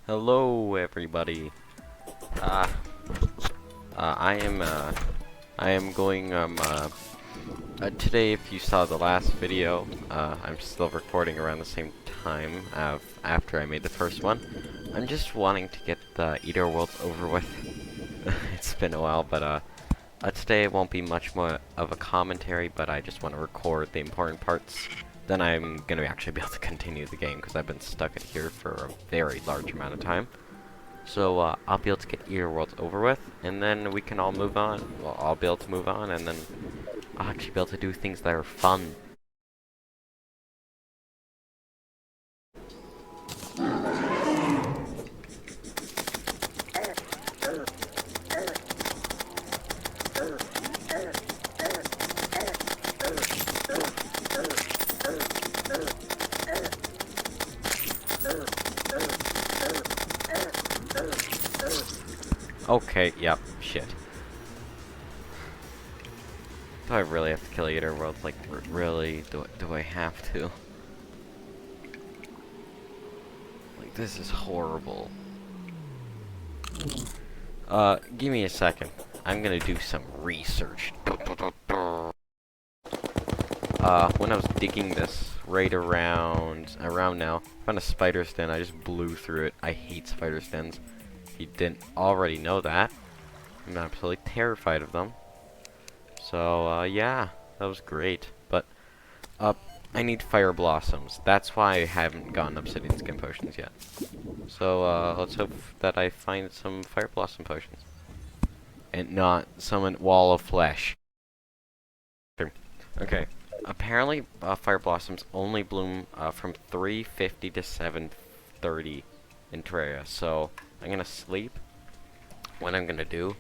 Hello, everybody. Uh, I am going, today, if you saw the last video, I'm still recording around the same time, after I made the first one. I'm just wanting to get the Eater Worlds over with. It's been a while, but, today it won't be much more of a commentary, but I just want to record the important parts. Then I'm gonna actually be able to continue the game, because I've been stuck in here for a very large amount of time. So, I'll be able to get Eater Worlds over with, and then we can all move on. Well, I'll be able to move on, and then I'll actually be able to do things that are fun. Okay, yep, shit. Do I really have to kill Eater Worlds? Like, really? Do I have to? Like, this is horrible. Give me a second. I'm gonna do some research. When I was digging this, right around now, I found a spider's den. I just blew through it. I hate spider's dens. If you didn't already know that, I'm absolutely terrified of them. So, yeah, that was great. But, I need fire blossoms. That's why I haven't gotten obsidian skin potions yet. So, let's hope that I find some fire blossom potions. And not summon wall of flesh. Okay. Apparently, fire blossoms only bloom from 3:50 to 7:30 in Terraria. So I'm gonna sleep. What I'm gonna do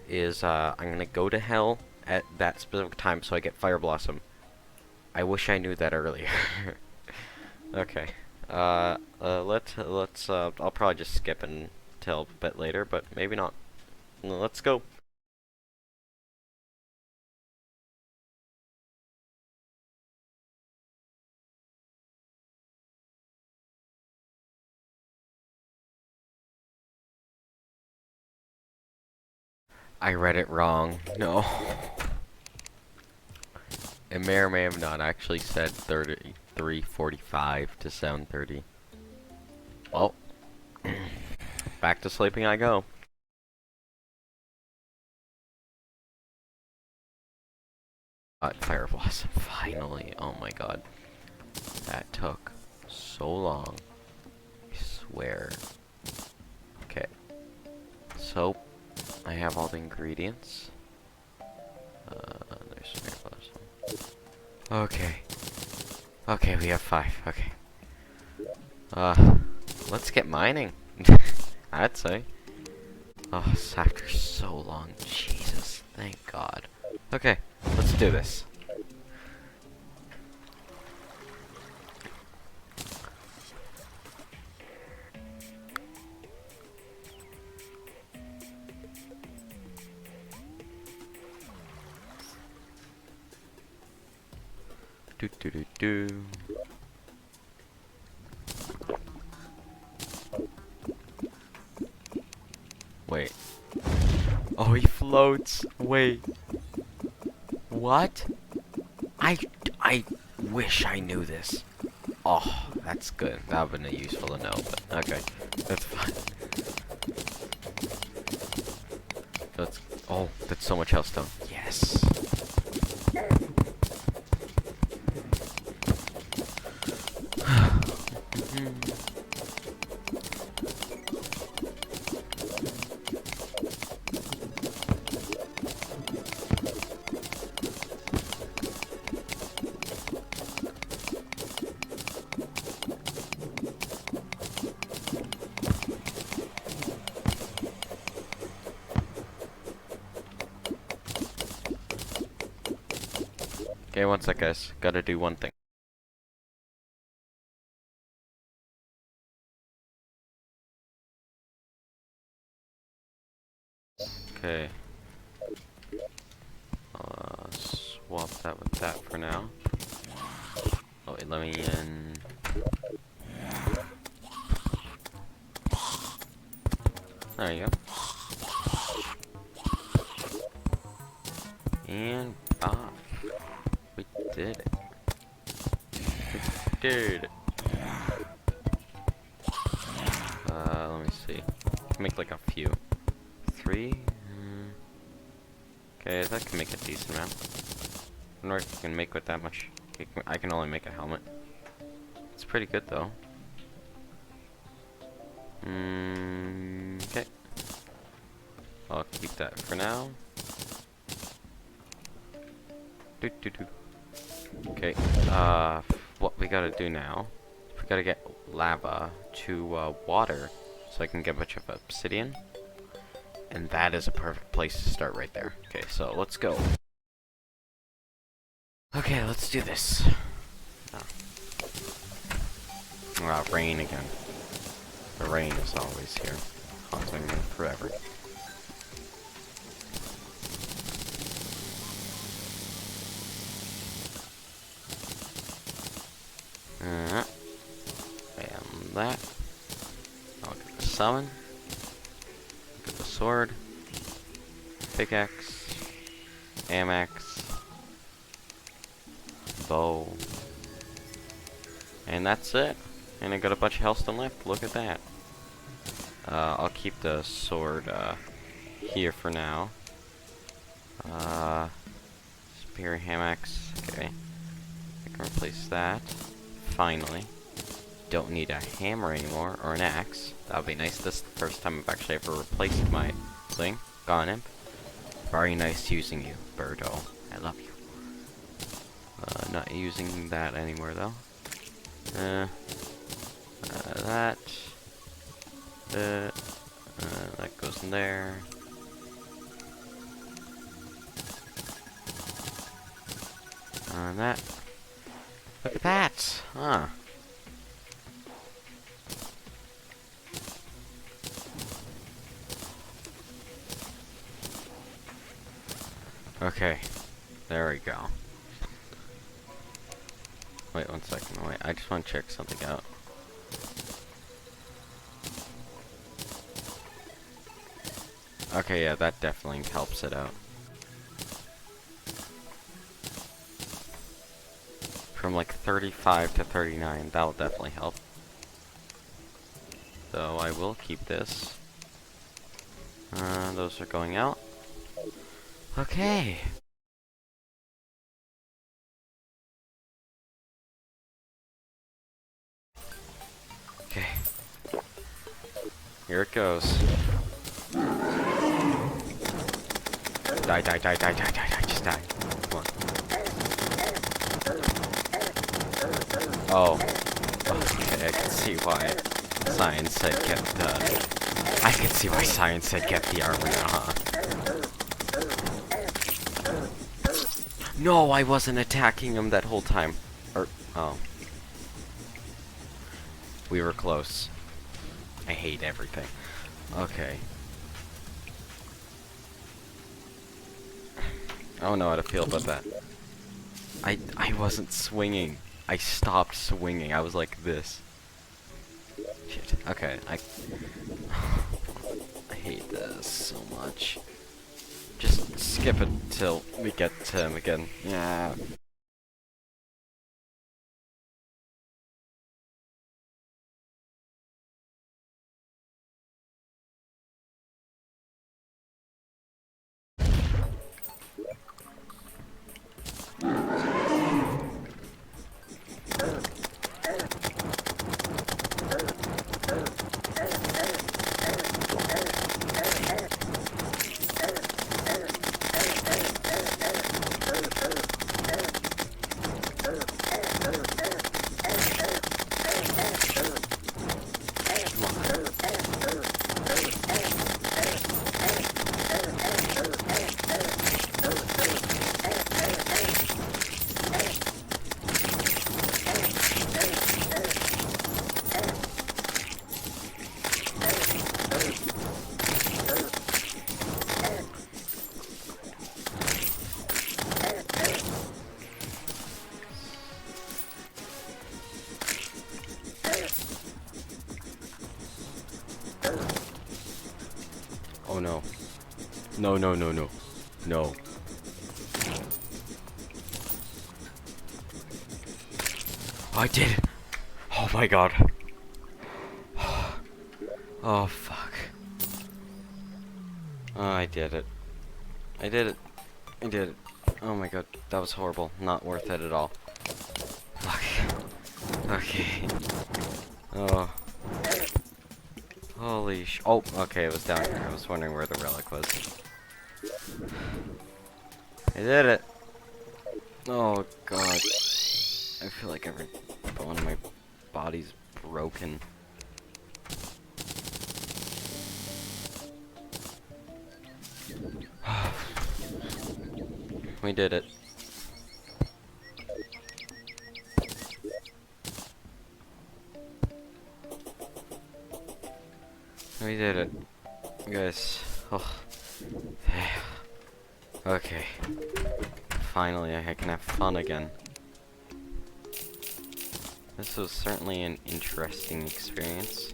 is I'm gonna go to hell at that specific time so I get fire blossom. I wish I knew that earlier. Okay. Let's I'll probably just skip until a bit later, but maybe not. Let's go. I read it wrong. No. It may or may have not actually said 3:45 to 7:30. Well, back to sleeping I go. Fire Blossom, finally. Oh my god. That took so long. I swear. Okay. So, I have all the ingredients. There's Fire Blossom. Okay. Okay, we have 5. Okay. Let's get mining. I'd say. Oh, it's after so long. Jesus, thank God. Okay, let's do this. Do do do do. Wait. Oh, he floats. Wait. What? I wish I knew this. Oh, that's good. That would have been useful to know, but okay. That's fine. Oh, that's so much hellstone. Yes. Okay, one sec, guys. Gotta do one thing. Okay. Swap that with that for now. Oh wait, let me in. There you go. And off. We did it. We did it. Let me see. Make like a few. 3. Okay, that can make a decent amount. I wonder if you can make with that much. I can only make a helmet. It's pretty good though. Okay. I'll keep that for now. Okay, what we gotta do now, we gotta get lava to water so I can get a bunch of obsidian. And that is a perfect place to start right there. Okay, so let's go. Okay, let's do this. Rain again. The rain is always here, haunting me forever. And that. I'll get the summon. Get the sword. Pickaxe. Amax. Bow. And that's it. And I got a bunch of hellstone left. Look at that. I'll keep the sword here for now. Spear Hamax. Okay. I can replace that. Finally. Don't need a hammer anymore, or an axe. That would be nice. This is the first time I've actually ever replaced my thing. Gone imp. Very nice using you, Birdo. I love you. Not using that anymore though. That. That goes in there. And that. Look at that! Huh. Okay. There we go. Wait 1 second. Wait, I just want to check something out. Okay, yeah, that definitely helps it out. From like 35 to 39, that'll definitely help. So I will keep this. Those are going out. Okay. Okay. Here it goes. Die, die, die, die, die, die, die, just die. Come on. Oh. Okay, I can see why science said get the... I can see why science said get the armor, huh? No, I wasn't attacking him that whole time. Oh. We were close. I hate everything. Okay. I don't know how to feel about that. I wasn't swinging. I stopped swinging. I was like this. Shit. Okay, I hate this so much. Just skip it till we get to him again. Yeah. Oh no. No, no, no, no. No. I did it! Oh my god. Oh fuck. Oh, I did it. I did it. I did it. Oh my god, that was horrible. Not worth it at all. Fuck. Okay. Oh. Holy sh— oh, okay, it was down here. I was wondering where the relic was. I did it! Oh god. I feel like every bone in my body's broken. We did it. We did it. Guys. Oh. Okay. Finally, I can have fun again. This was certainly an interesting experience.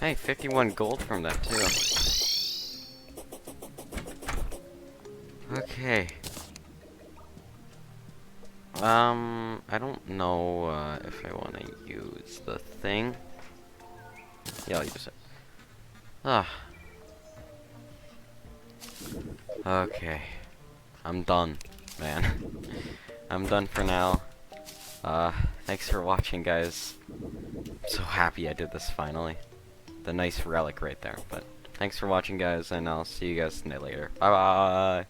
Hey, 51 gold from that, too. Okay. I don't know, if I want to use the thing. Yeah, I'll use it. Ah. Okay. I'm done, man. I'm done for now. Thanks for watching, guys. I'm so happy I did this finally. The nice relic right there, but thanks for watching, guys, and I'll see you guys later. Bye-bye!